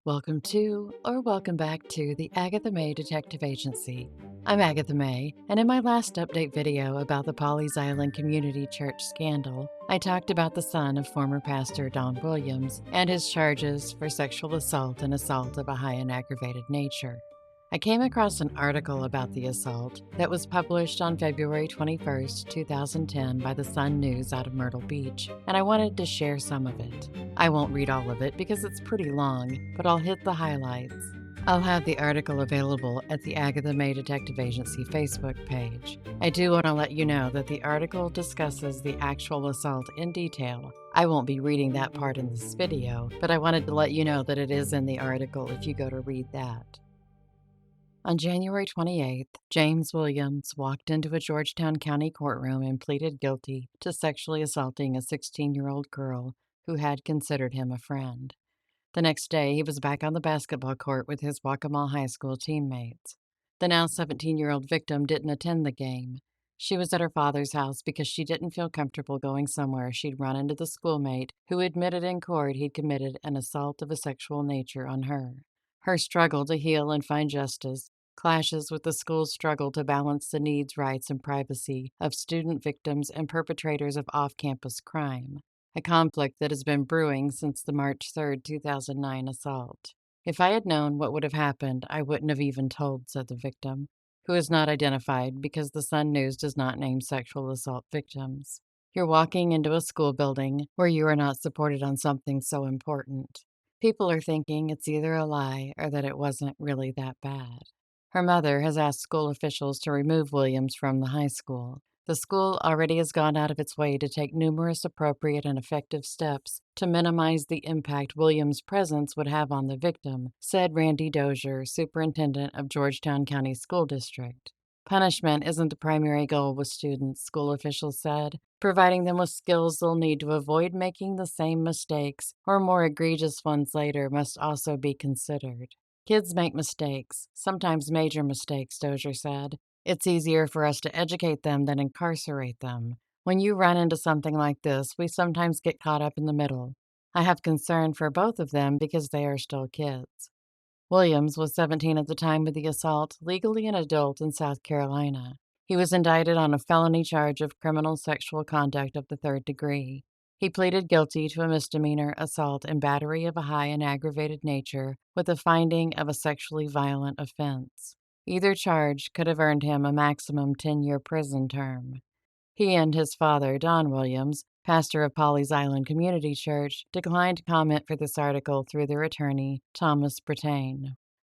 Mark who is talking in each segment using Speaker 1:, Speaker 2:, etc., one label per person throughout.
Speaker 1: Welcome to, or welcome back to, the Agatha May Detective Agency. I'm Agatha May, and in my last update video about the Pawleys Island Community Church scandal, I talked about the son of former pastor Don Williams and his charges for sexual assault and assault of a high and aggravated nature. I came across an article about the assault that was published on February 21st, 2010 by the Sun News out of Myrtle Beach, and I wanted to share some of it. I won't read all of it because it's pretty long, but I'll hit the highlights. I'll have the article available at the Agatha May Detective Agency Facebook page. I do want to let you know that the article discusses the actual assault in detail. I won't be reading that part in this video, but I wanted to let you know that it is in the article if you go to read that. On January 28th, James Williams walked into a Georgetown County courtroom and pleaded guilty to sexually assaulting a 16-year-old girl who had considered him a friend. The next day, he was back on the basketball court with his Waccamaw High School teammates. The now 17-year-old victim didn't attend the game. She was at her father's house because she didn't feel comfortable going somewhere she'd run into the schoolmate who admitted in court he'd committed an assault of a sexual nature on her. Her struggle to heal and find justice clashes with the school's struggle to balance the needs, rights, and privacy of student victims and perpetrators of off-campus crime, a conflict that has been brewing since the March 3rd, 2009 assault. "If I had known what would have happened, I wouldn't have even told," said the victim, who is not identified because the Sun News does not name sexual assault victims. You're walking into a school building where you are not supported on something so important. People are thinking it's either a lie or that it wasn't really that bad. Her mother has asked school officials to remove Williams from the high school. The school already has gone out of its way to take numerous appropriate and effective steps to minimize the impact Williams' presence would have on the victim, said Randy Dozier, superintendent of Georgetown County School District. Punishment isn't the primary goal with students, school officials said. Providing them with skills they'll need to avoid making the same mistakes or more egregious ones later must also be considered. "Kids make mistakes, sometimes major mistakes," Dozier said. "It's easier for us to educate them than incarcerate them. When you run into something like this, we sometimes get caught up in the middle. I have concern for both of them because they are still kids." Williams was 17 at the time of the assault, legally an adult in South Carolina. He was indicted on a felony charge of criminal sexual conduct of the third degree. He pleaded guilty to a misdemeanor assault and battery of a high and aggravated nature with a finding of a sexually violent offense. Either charge could have earned him a maximum 10-year prison term. He and his father, Don Williams, pastor of Pawleys Island Community Church, declined comment for this article through their attorney, Thomas Brattain.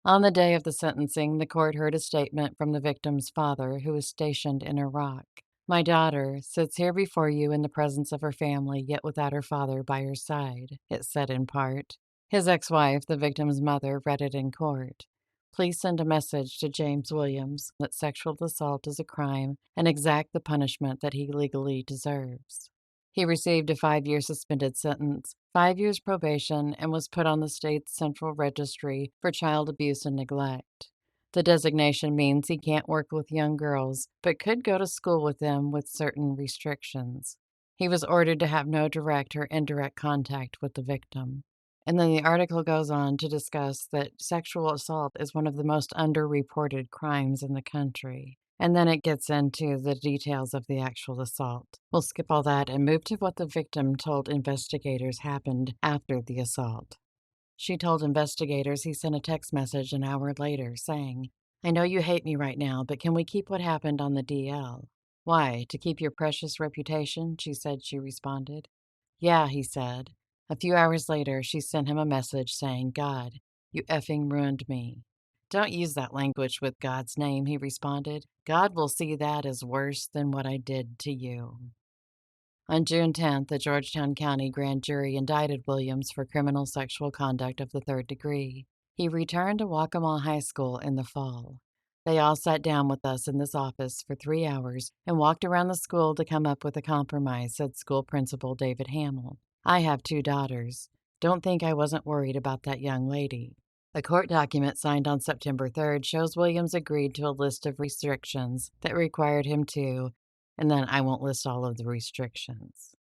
Speaker 1: On the day of the sentencing, the court heard a statement from the victim's father, who is stationed in Iraq. "My daughter sits here before you in the presence of her family, yet without her father by her side," it said in part. His ex-wife, the victim's mother, read it in court. "Please send a message to James Williams that sexual assault is a crime and exact the punishment that he legally deserves." He received a 5-year suspended sentence, 5 years probation, and was put on the state's central registry for child abuse and neglect. The designation means he can't work with young girls, but could go to school with them with certain restrictions. He was ordered to have no direct or indirect contact with the victim. And then the article goes on to discuss that sexual assault is one of the most underreported crimes in the country. And then it gets into the details of the actual assault. We'll skip all that and move to what the victim told investigators happened after the assault. She told investigators he sent a text message an hour later saying, "I know you hate me right now, but can we keep what happened on the DL?" "Why, to keep your precious reputation?" she said she responded. "Yeah," he said. A few hours later, she sent him a message saying, "God, you effing ruined me." "Don't use that language with God's name," he responded. "God will see that as worse than what I did to you." On June 10th, the Georgetown County grand jury indicted Williams for criminal sexual conduct of the third degree. He returned to Waccamaw High School in the fall. "They all sat down with us in this office for 3 hours and walked around the school to come up with a compromise," said school principal David Hamill. "I have 2 daughters. Don't think I wasn't worried about that young lady." A court document signed on September 3rd shows Williams agreed to a list of restrictions that required him to, and then I won't list all of the restrictions.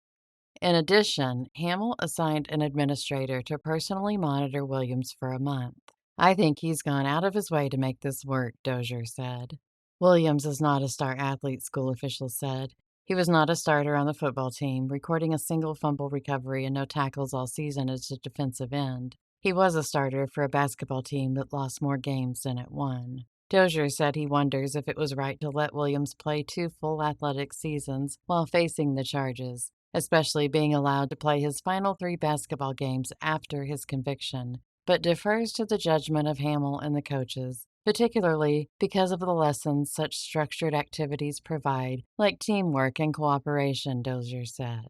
Speaker 1: In addition, Hamill assigned an administrator to personally monitor Williams for a month. I think he's gone out of his way to make this work, Dozier said. Williams is not a star athlete, school officials said. He was not a starter on the football team, recording a single fumble recovery and no tackles all season as a defensive end. He was a starter for a basketball team that lost more games than it won. Dozier said he wonders if it was right to let Williams play 2 full athletic seasons while facing the charges, especially being allowed to play his final 3 basketball games after his conviction, but defers to the judgment of Hamill and the coaches, particularly because of the lessons such structured activities provide, like teamwork and cooperation, Dozier said.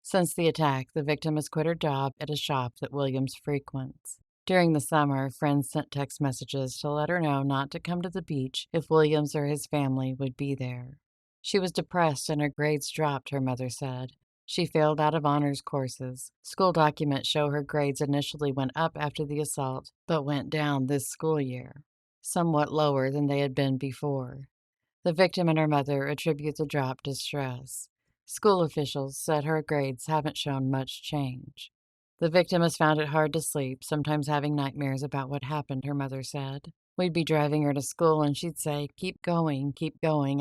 Speaker 1: Since the attack, the victim has quit her job at a shop that Williams frequents. During the summer, friends sent text messages to let her know not to come to the beach if Williams or his family would be there. She was depressed and her grades dropped, her mother said. She failed out of honors courses. School documents show her grades initially went up after the assault, but went down this school year, somewhat lower than they had been before. The victim and her mother attribute the drop to stress. School officials said her grades haven't shown much change. The victim has found it hard to sleep, sometimes having nightmares about what happened, her mother said. We'd be driving her to school and she'd say, keep going,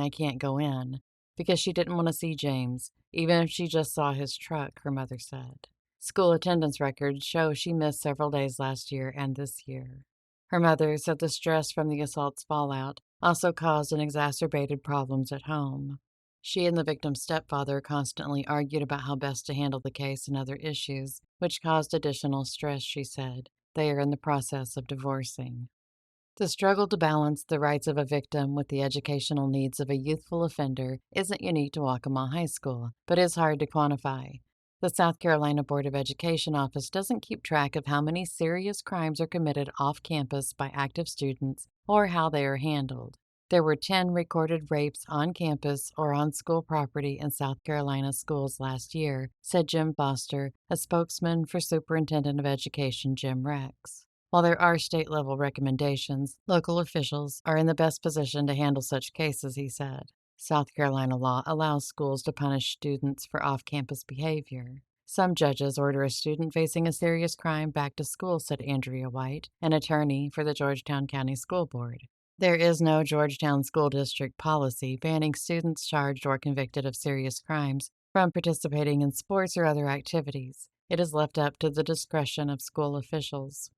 Speaker 1: I can't go in," because she didn't want to see James, even if she just saw his truck, her mother said. School attendance records show she missed several days last year and this year. Her mother said the stress from the assault's fallout also caused and exacerbated problems at home. She and the victim's stepfather constantly argued about how best to handle the case and other issues, which caused additional stress, she said. They are in the process of divorcing. The struggle to balance the rights of a victim with the educational needs of a youthful offender isn't unique to Waccamaw High School, but is hard to quantify. The South Carolina Board of Education office doesn't keep track of how many serious crimes are committed off campus by active students or how they are handled. There were 10 recorded rapes on campus or on school property in South Carolina schools last year, said Jim Foster, a spokesman for Superintendent of Education Jim Rex. While there are state-level recommendations, local officials are in the best position to handle such cases, he said. South Carolina law allows schools to punish students for off-campus behavior. Some judges order a student facing a serious crime back to school, said Andrea White, an attorney for the Georgetown County School Board. There is no Georgetown School District policy banning students charged or convicted of serious crimes from participating in sports or other activities. It is left up to the discretion of school officials.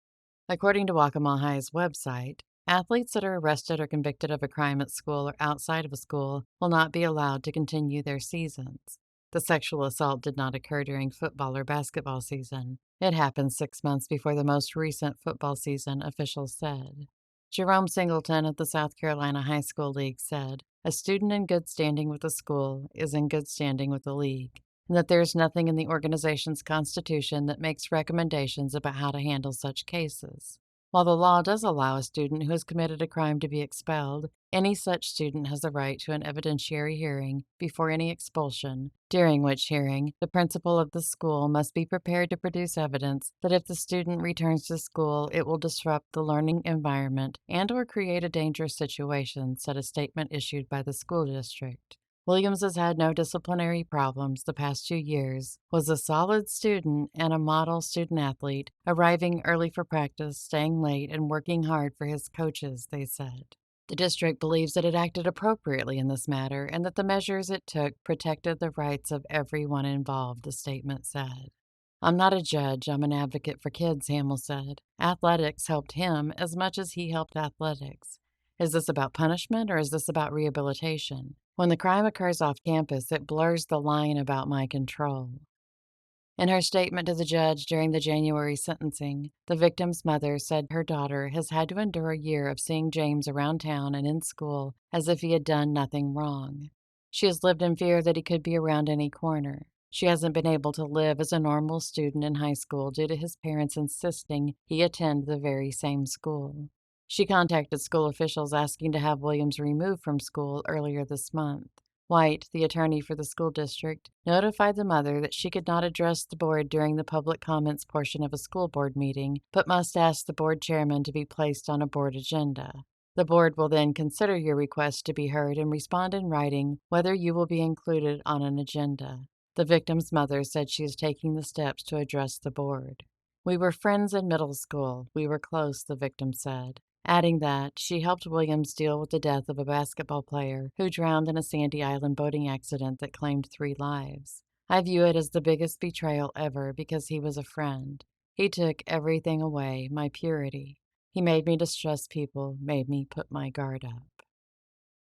Speaker 1: According to Waccamaw High's website, athletes that are arrested or convicted of a crime at school or outside of a school will not be allowed to continue their seasons. The sexual assault did not occur during football or basketball season. It happened 6 months before the most recent football season, officials said. Jerome Singleton of the South Carolina High School League said, "A student in good standing with the school is in good standing with the league, and that there is nothing in the organization's constitution that makes recommendations about how to handle such cases. While the law does allow a student who has committed a crime to be expelled, any such student has the right to an evidentiary hearing before any expulsion, during which hearing the principal of the school must be prepared to produce evidence that if the student returns to school, it will disrupt the learning environment and or create a dangerous situation," said a statement issued by the school district. Williams has had no disciplinary problems the past 2 years, was a solid student and a model student-athlete, arriving early for practice, staying late, and working hard for his coaches, they said. The district believes that it acted appropriately in this matter and that the measures it took protected the rights of everyone involved, the statement said. "I'm not a judge, I'm an advocate for kids," Hamill said. "Athletics helped him as much as he helped athletics. Is this about punishment or is this about rehabilitation? When the crime occurs off campus, it blurs the line about my control." In her statement to the judge during the January sentencing, the victim's mother said her daughter has had to endure a year of seeing James around town and in school as if he had done nothing wrong. She has lived in fear that he could be around any corner. She hasn't been able to live as a normal student in high school due to his parents insisting he attend the very same school. She contacted school officials asking to have Williams removed from school earlier this month. White, the attorney for the school district, notified the mother that she could not address the board during the public comments portion of a school board meeting, but must ask the board chairman to be placed on a board agenda. The board will then consider your request to be heard and respond in writing whether you will be included on an agenda. The victim's mother said she is taking the steps to address the board. "We were friends in middle school. We were close," the victim said, adding that she helped Williams deal with the death of a basketball player who drowned in a Sandy Island boating accident that claimed 3 lives. "I view it as the biggest betrayal ever because he was a friend. He took everything away, my purity. He made me distrust people, made me put my guard up."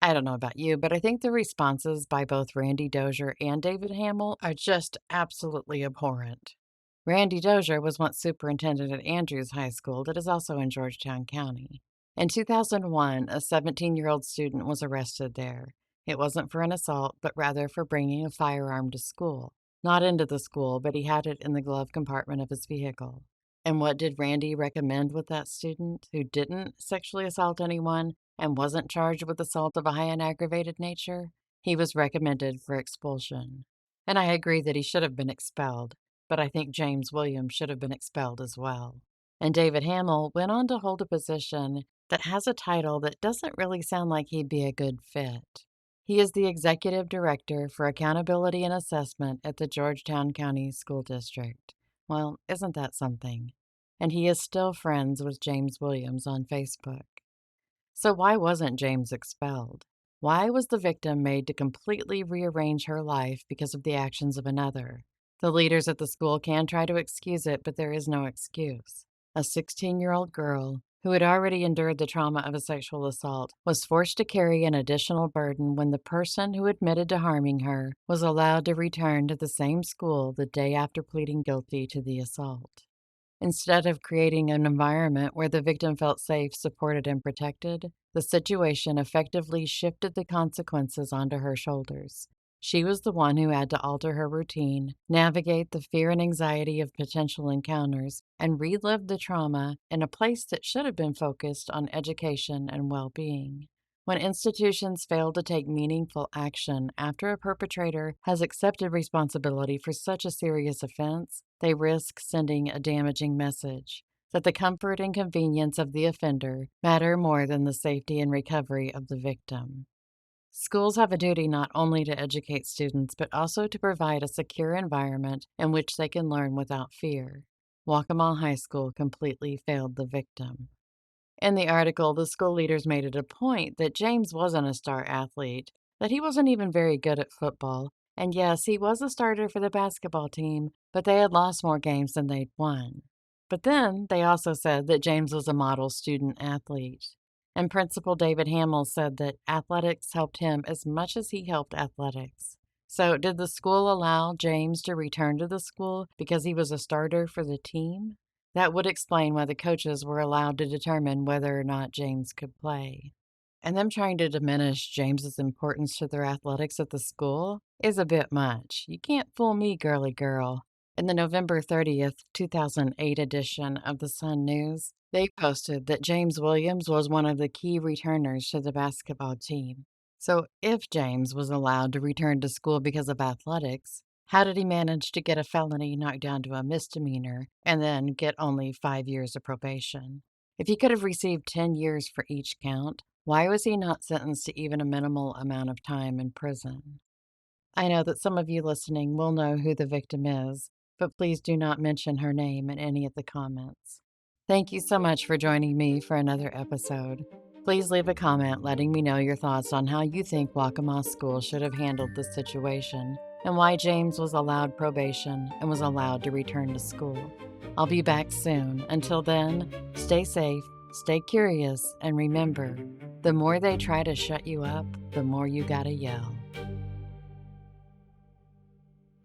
Speaker 1: I don't know about you, but I think the responses by both Randy Dozier and David Hamill are just absolutely abhorrent. Randy Dozier was once superintendent at Andrews High School that is also in Georgetown County. In 2001, a 17-year-old student was arrested there. It wasn't for an assault, but rather for bringing a firearm to school. Not into the school, but he had it in the glove compartment of his vehicle. And what did Randy recommend with that student who didn't sexually assault anyone and wasn't charged with assault of a high and aggravated nature? He was recommended for expulsion. And I agree that he should have been expelled, but I think James Williams should have been expelled as well. And David Hamill went on to hold a position that has a title that doesn't really sound like he'd be a good fit. He is the Executive Director for Accountability and Assessment at the Georgetown County School District. Well, isn't that something? And he is still friends with James Williams on Facebook. So why wasn't James expelled? Why was the victim made to completely rearrange her life because of the actions of another? The leaders at the school can try to excuse it, but there is no excuse. A 16-year-old girl who had already endured the trauma of a sexual assault was forced to carry an additional burden when the person who admitted to harming her was allowed to return to the same school the day after pleading guilty to the assault. Instead of creating an environment where the victim felt safe, supported, and protected, the situation effectively shifted the consequences onto her shoulders. She was the one who had to alter her routine, navigate the fear and anxiety of potential encounters, and relive the trauma in a place that should have been focused on education and well-being. When institutions fail to take meaningful action after a perpetrator has accepted responsibility for such a serious offense, they risk sending a damaging message that the comfort and convenience of the offender matter more than the safety and recovery of the victim. Schools have a duty not only to educate students, but also to provide a secure environment in which they can learn without fear. Waccamaw High School completely failed the victim. In the article, the school leaders made it a point that James wasn't a star athlete, that he wasn't even very good at football, and yes, he was a starter for the basketball team, but they had lost more games than they'd won. But then they also said that James was a model student athlete. And Principal David Hamill said that athletics helped him as much as he helped athletics. So, did the school allow James to return to the school because he was a starter for the team? That would explain why the coaches were allowed to determine whether or not James could play. And them trying to diminish James's importance to their athletics at the school is a bit much. You can't fool me, girly girl. In the November 30th, 2008 edition of the Sun News, they posted that James Williams was one of the key returners to the basketball team. So if James was allowed to return to school because of athletics, how did he manage to get a felony knocked down to a misdemeanor and then get only 5 years of probation? If he could have received 10 years for each count, why was he not sentenced to even a minimal amount of time in prison? I know that some of you listening will know who the victim is, but please do not mention her name in any of the comments. Thank you so much for joining me for another episode. Please leave a comment letting me know your thoughts on how you think Waccamaw School should have handled this situation and why James was allowed probation and was allowed to return to school. I'll be back soon. Until then, stay safe, stay curious, and remember, the more they try to shut you up, the more you gotta yell.